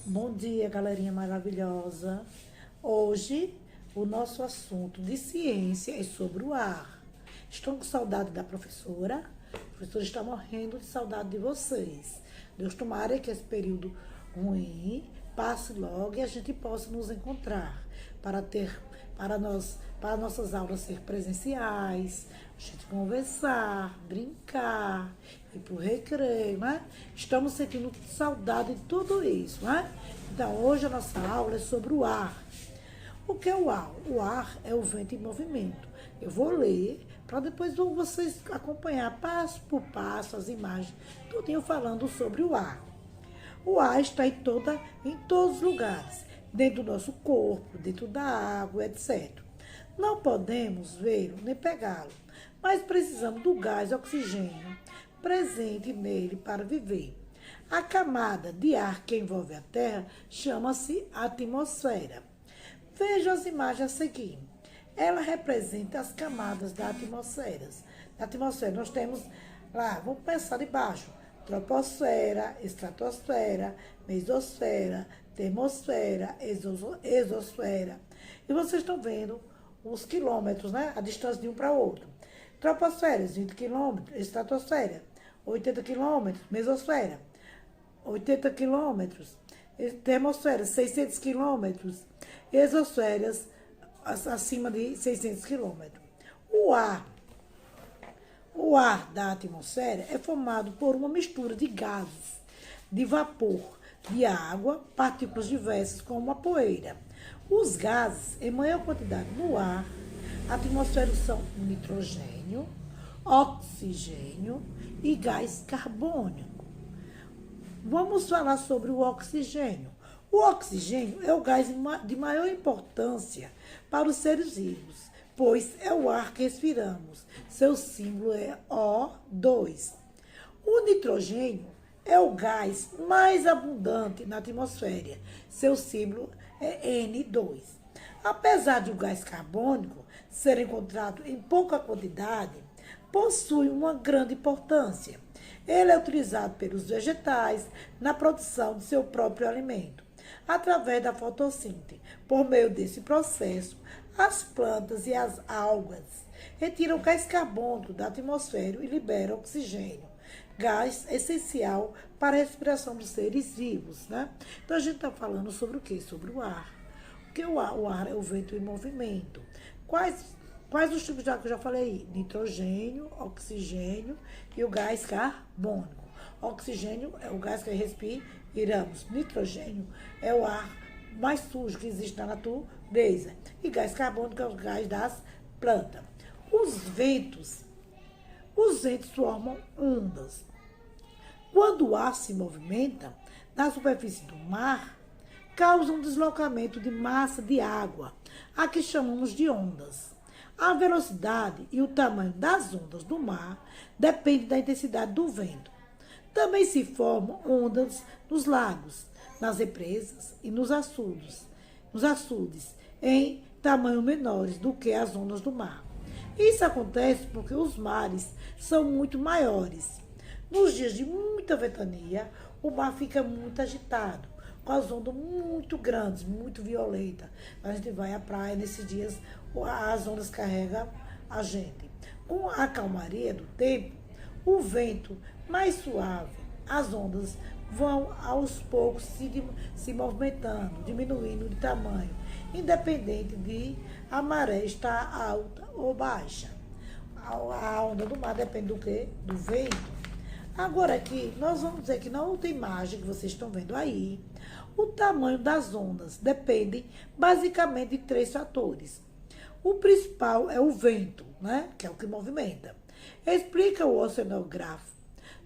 Bom dia, galerinha maravilhosa. Hoje, o nosso assunto de ciência é sobre o ar. Estão com saudade da professora? A professora está morrendo de saudade de vocês. Deus tomara que esse período ruim passe logo e a gente possa nos encontrar para nossas aulas ser presenciais, a gente conversar, brincar, ir para o recreio, né? Estamos sentindo saudade de tudo isso, né? Então, hoje a nossa aula é sobre o ar. O que é o ar? O ar é o vento em movimento. Eu vou ler para depois vocês acompanhar passo por passo as imagens, tudinho falando sobre o ar. O ar está em todos os lugares, dentro do nosso corpo, dentro da água, etc. Não podemos vê-lo nem pegá-lo, mas precisamos do gás oxigênio presente nele para viver. A camada de ar que envolve a Terra chama-se atmosfera. Veja as imagens a seguir. Ela representa as camadas da atmosfera. Na atmosfera nós temos lá, vamos pensar de baixo, troposfera, estratosfera, mesosfera, termosfera, exosfera. E vocês estão vendo os quilômetros, né? A distância de um para outro. Troposfera, 20 quilômetros, estratosfera, 80 quilômetros, mesosfera, 80 quilômetros, termosfera, 600 quilômetros, exosferas acima de 600 quilômetros. O ar da atmosfera é formado por uma mistura de gases, de vapor, de água, partículas diversas como a poeira. Os gases em maior quantidade no ar atmosférico são nitrogênio, oxigênio e gás carbônico. Vamos falar sobre o oxigênio. O oxigênio é o gás de maior importância para os seres vivos, pois é o ar que respiramos. Seu símbolo é O2. O nitrogênio é o gás mais abundante na atmosfera. Seu símbolo é N2. Apesar de o gás carbônico ser encontrado em pouca quantidade, possui uma grande importância. Ele é utilizado pelos vegetais na produção de seu próprio alimento, através da fotossíntese. Por meio desse processo, as plantas e as algas retiram gás carbônico da atmosfera e liberam oxigênio, gás essencial para a respiração dos seres vivos, né? Então a gente está falando sobre o quê? Sobre o ar. Porque o ar é o vento em movimento. Quais os tipos de ar que eu já falei? Nitrogênio, oxigênio e o gás carbônico. Oxigênio é o gás que respiramos. Nitrogênio é o ar mais sujo que existe na natureza. E gás carbônico é o gás das plantas. Os ventos formam ondas. Quando o ar se movimenta na superfície do mar, causa um deslocamento de massa de água, a que chamamos de ondas. A velocidade e o tamanho das ondas do mar depende da intensidade do vento. Também se formam ondas nos lagos, nas represas e nos açudes, em tamanho menores do que as ondas do mar. Isso acontece porque os mares são muito maiores. Nos dias de muita ventania, o mar fica muito agitado, com as ondas muito grandes, muito violentas. A gente vai à praia, nesses dias as ondas carregam a gente. Com a calmaria do tempo, o vento mais suave, as ondas vão aos poucos se movimentando, diminuindo de tamanho, independente de a maré estar alta ou baixa. A onda do mar depende do quê? Do vento. Agora aqui, nós vamos dizer que na outra imagem que vocês estão vendo aí, o tamanho das ondas depende basicamente de três fatores. O principal é o vento, né? Que é o que movimenta. Explica o oceanógrafo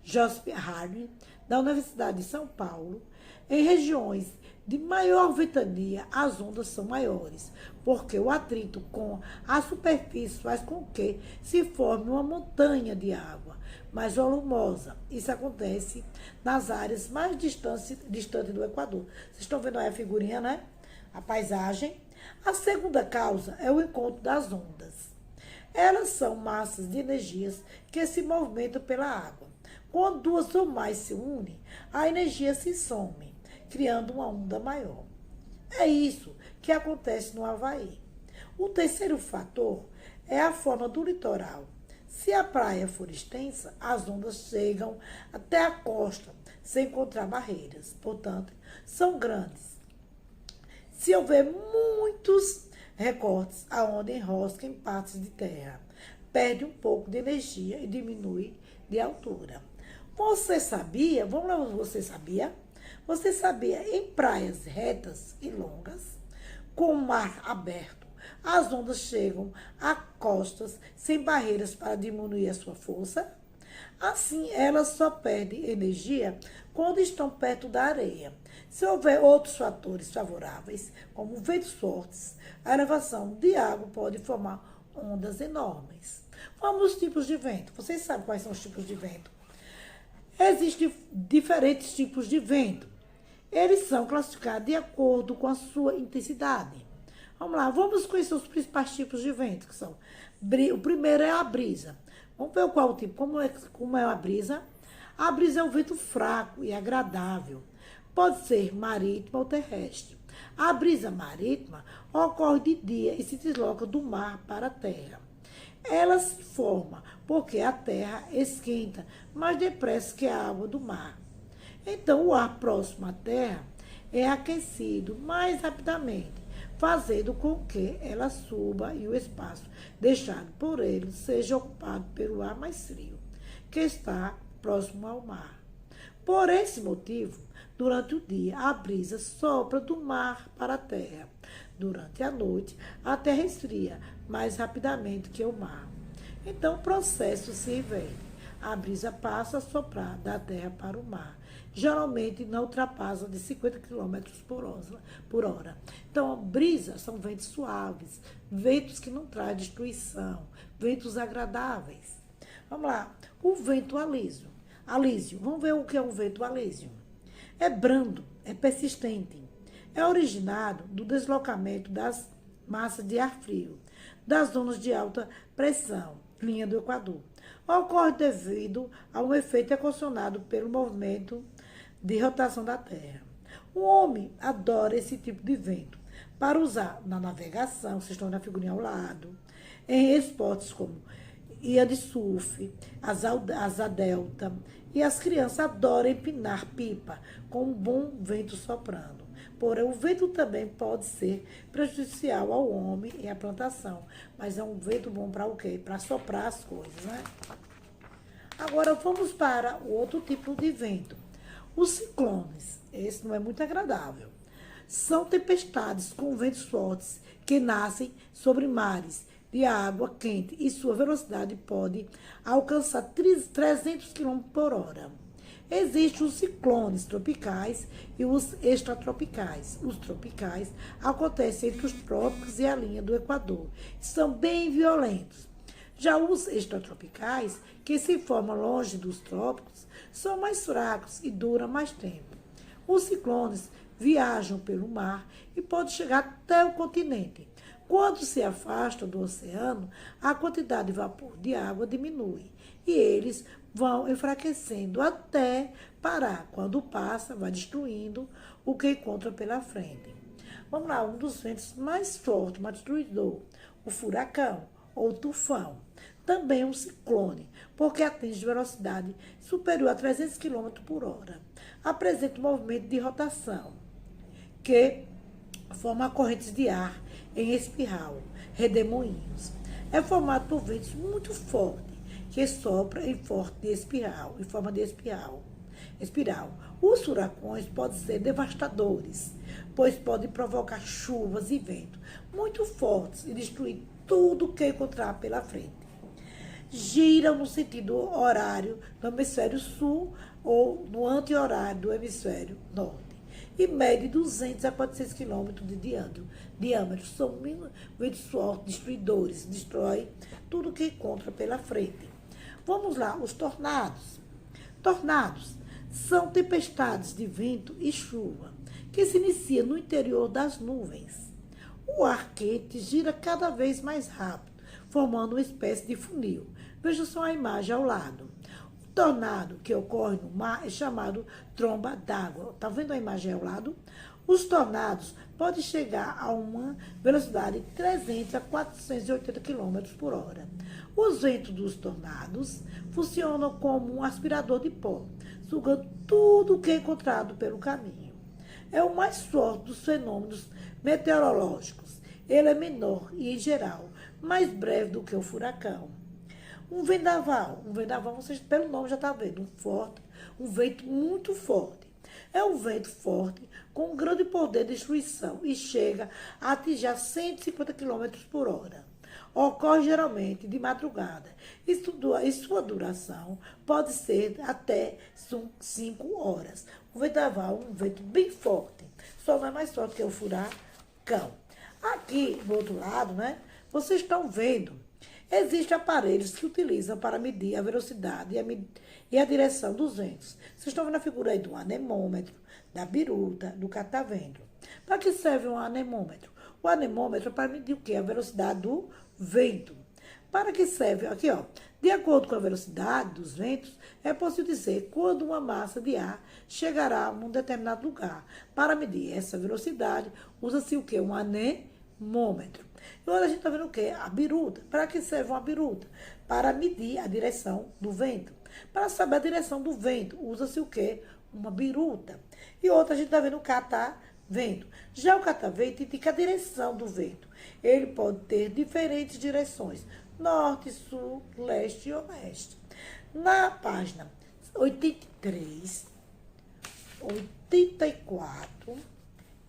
Joseph Harding, da Universidade de São Paulo. Em regiões de maior ventania, as ondas são maiores, porque o atrito com a superfície faz com que se forme uma montanha de água mais volumosa. Isso acontece nas áreas mais distantes do Equador. Vocês estão vendo aí a figurinha, né? A paisagem. A segunda causa é o encontro das ondas. Elas são massas de energias que se movimentam pela água. Quando duas ou mais se unem, a energia se some criando uma onda maior. É isso que acontece no Havaí. O terceiro fator é a forma do litoral. Se a praia for extensa, as ondas chegam até a costa sem encontrar barreiras, portanto, são grandes. Se houver muitos recortes, a onda enrosca em partes de terra, perde um pouco de energia e diminui de altura. Você sabia? Vamos lá, você sabia? Você sabia, em praias retas e longas, com o mar aberto, as ondas chegam a costas sem barreiras para diminuir a sua força? Assim, elas só perdem energia quando estão perto da areia. Se houver outros fatores favoráveis, como ventos fortes, a elevação de água pode formar ondas enormes. Vamos aos tipos de vento. Vocês sabem quais são os tipos de vento? Existem diferentes tipos de vento. Eles são classificados de acordo com a sua intensidade. Vamos lá, vamos conhecer os principais tipos de vento, que são. O primeiro é a brisa. Vamos ver qual o tipo, como é a brisa. A brisa é um vento fraco e agradável. Pode ser marítima ou terrestre. A brisa marítima ocorre de dia e se desloca do mar para a terra. Ela se forma porque a terra esquenta mais depressa que a água do mar. Então, o ar próximo à terra é aquecido mais rapidamente, fazendo com que ela suba e o espaço deixado por ele seja ocupado pelo ar mais frio, que está próximo ao mar. Por esse motivo, durante o dia, a brisa sopra do mar para a terra. Durante a noite, a terra esfria mais rapidamente que o mar. Então, o processo se inverte. A brisa passa a soprar da terra para o mar. Geralmente não ultrapassa de 50 km por hora. Então, brisas são ventos suaves, ventos que não trazem destruição, ventos agradáveis. Vamos lá, o vento alísio. Alísio, vamos ver o que é um vento alísio. É brando, é persistente. É originado do deslocamento das massas de ar frio, das zonas de alta pressão, linha do Equador. Ocorre devido a um efeito equacionado pelo movimento de rotação da Terra. O homem adora esse tipo de vento para usar na navegação, vocês estão na figurinha ao lado, em esportes como ia de surf, asa delta, e as crianças adoram empinar pipa com um bom vento soprando. Porém, o vento também pode ser prejudicial ao homem e à plantação, mas é um vento bom para o quê? Para soprar as coisas, né? Agora, vamos para o outro tipo de vento. Os ciclones, esse não é muito agradável. São tempestades com ventos fortes que nascem sobre mares de água quente e sua velocidade pode alcançar 300 km por hora. Existem os ciclones tropicais e os extratropicais. Os tropicais acontecem entre os trópicos e a linha do Equador. São bem violentos. Já os extratropicais, que se formam longe dos trópicos, são mais fracos e duram mais tempo. Os ciclones viajam pelo mar e podem chegar até o continente. Quando se afastam do oceano, a quantidade de vapor de água diminui e eles vão enfraquecendo até parar. Quando passa, vai destruindo o que encontra pela frente. Vamos lá, um dos ventos mais fortes, mais destruidor, o furacão ou tufão. Também um ciclone, porque atinge velocidade superior a 300 km por hora. Apresenta um movimento de rotação, que forma correntes de ar em espiral, redemoinhos. É formado por ventos muito fortes, que sopram em forma de espiral. Os furacões podem ser devastadores, pois podem provocar chuvas e ventos muito fortes e destruir tudo que encontrar pela frente. Giram no sentido horário do hemisfério sul ou no anti-horário do hemisfério norte. E mede 200 a 400 quilômetros de diâmetro. São ventos fortes, destruidores, destrói tudo que encontra pela frente. Vamos lá, os tornados. Tornados são tempestades de vento e chuva que se iniciam no interior das nuvens. O ar quente gira cada vez mais rápido, formando uma espécie de funil. Veja só a imagem ao lado. O Tornado que ocorre no mar é chamado tromba d'água. Está vendo a imagem ao lado? Os tornados podem chegar a uma velocidade de 300 a 480 km por hora. Os ventos dos tornados funcionam como um aspirador de pó, sugando tudo o que é encontrado pelo caminho. É o mais forte dos fenômenos meteorológicos. Ele é menor e, em geral, mais breve do que o furacão. Um vendaval, vocês pelo nome já está vendo, um vento muito forte. É um vento forte com um grande poder de destruição e chega a atingir 150 km por hora. Ocorre geralmente de madrugada e sua duração pode ser até 5 horas. O vendaval é um vento bem forte, só não é mais forte que o furacão. Aqui, do outro lado, né, vocês estão vendo, existem aparelhos que utilizam para medir a velocidade e a direção dos ventos. Vocês estão vendo a figura aí do anemômetro, da biruta, do catavento. Para que serve um anemômetro? O anemômetro é para medir o quê? A velocidade do vento. Para que serve? Aqui, ó. De acordo com a velocidade dos ventos, é possível dizer quando uma massa de ar chegará a um determinado lugar. Para medir essa velocidade, usa-se o quê? Um anemômetro. E agora a gente está vendo o quê? A biruta. Para que serve uma biruta? Para medir a direção do vento. Para saber a direção do vento, usa-se o quê? Uma biruta. E outra a gente está vendo o catavento. Já o catavento indica a direção do vento. Ele pode ter diferentes direções: norte, sul, leste e oeste. Na página 83, 84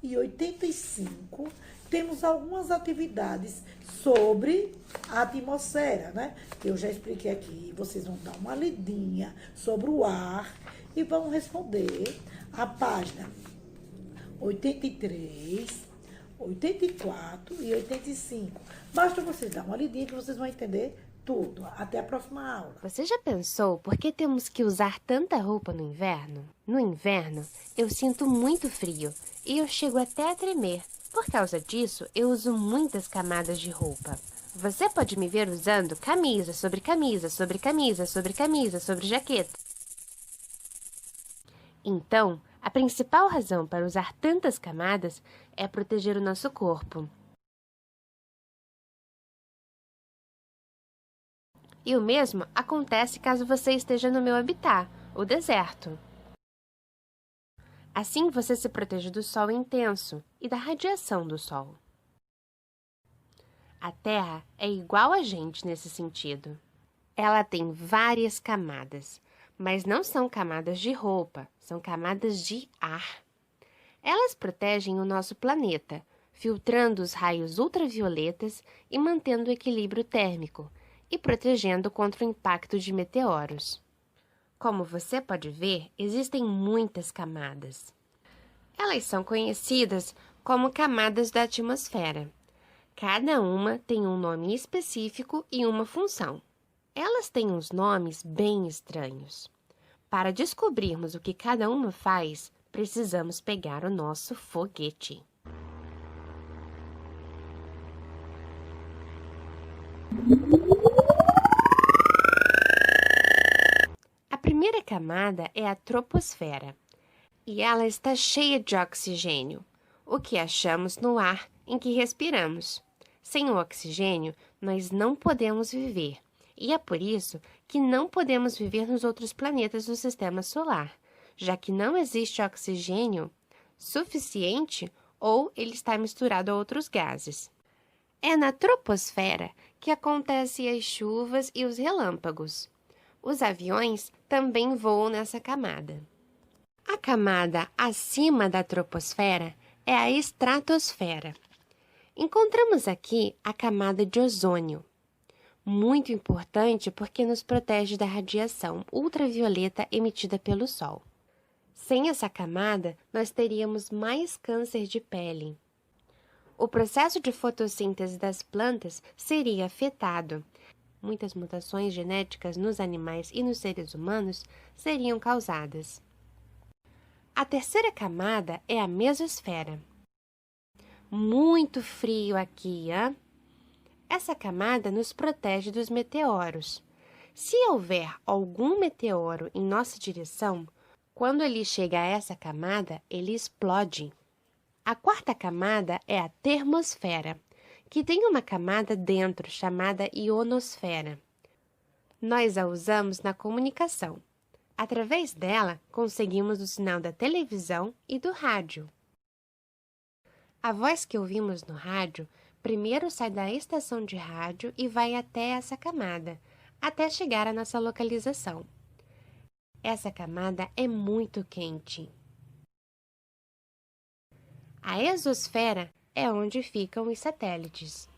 e 85, temos algumas atividades sobre a atmosfera, né? Que eu já expliquei aqui. Vocês vão dar uma lidinha sobre o ar e vão responder a página 83, 84 e 85. Basta vocês dar uma lidinha que vocês vão entender tudo. Até a próxima aula. Você já pensou por que temos que usar tanta roupa no inverno? No inverno, eu sinto muito frio e eu chego até a tremer. Por causa disso, eu uso muitas camadas de roupa. Você pode me ver usando camisa sobre camisa, sobre camisa, sobre camisa, sobre jaqueta. Então, a principal razão para usar tantas camadas é proteger o nosso corpo. E o mesmo acontece caso você esteja no meu habitat, o deserto. Assim você se protege do sol intenso e da radiação do sol. A Terra é igual a gente nesse sentido. Ela tem várias camadas, mas não são camadas de roupa, são camadas de ar. Elas protegem o nosso planeta, filtrando os raios ultravioletas e mantendo o equilíbrio térmico, e protegendo contra o impacto de meteoros. Como você pode ver, existem muitas camadas. Elas são conhecidas como camadas da atmosfera. Cada uma tem um nome específico e uma função. Elas têm uns nomes bem estranhos. Para descobrirmos o que cada uma faz, precisamos pegar o nosso foguete. A primeira camada é a troposfera, e ela está cheia de oxigênio, o que achamos no ar em que respiramos. Sem o oxigênio, nós não podemos viver, e é por isso que não podemos viver nos outros planetas do Sistema Solar, já que não existe oxigênio suficiente ou ele está misturado a outros gases. É na troposfera que acontecem as chuvas e os relâmpagos. Os aviões também voam nessa camada. A camada acima da troposfera é a estratosfera. Encontramos aqui a camada de ozônio, muito importante porque nos protege da radiação ultravioleta emitida pelo Sol. Sem essa camada, nós teríamos mais câncer de pele. O processo de fotossíntese das plantas seria afetado. Muitas mutações genéticas nos animais e nos seres humanos seriam causadas. A terceira camada é a mesosfera. Muito frio aqui, hein? Essa camada nos protege dos meteoros. Se houver algum meteoro em nossa direção, quando ele chega a essa camada, ele explode. A quarta camada é a termosfera, que tem uma camada dentro chamada ionosfera. Nós a usamos na comunicação. Através dela, conseguimos o sinal da televisão e do rádio. A voz que ouvimos no rádio primeiro sai da estação de rádio e vai até essa camada, até chegar à nossa localização. Essa camada é muito quente. A exosfera é onde ficam os satélites.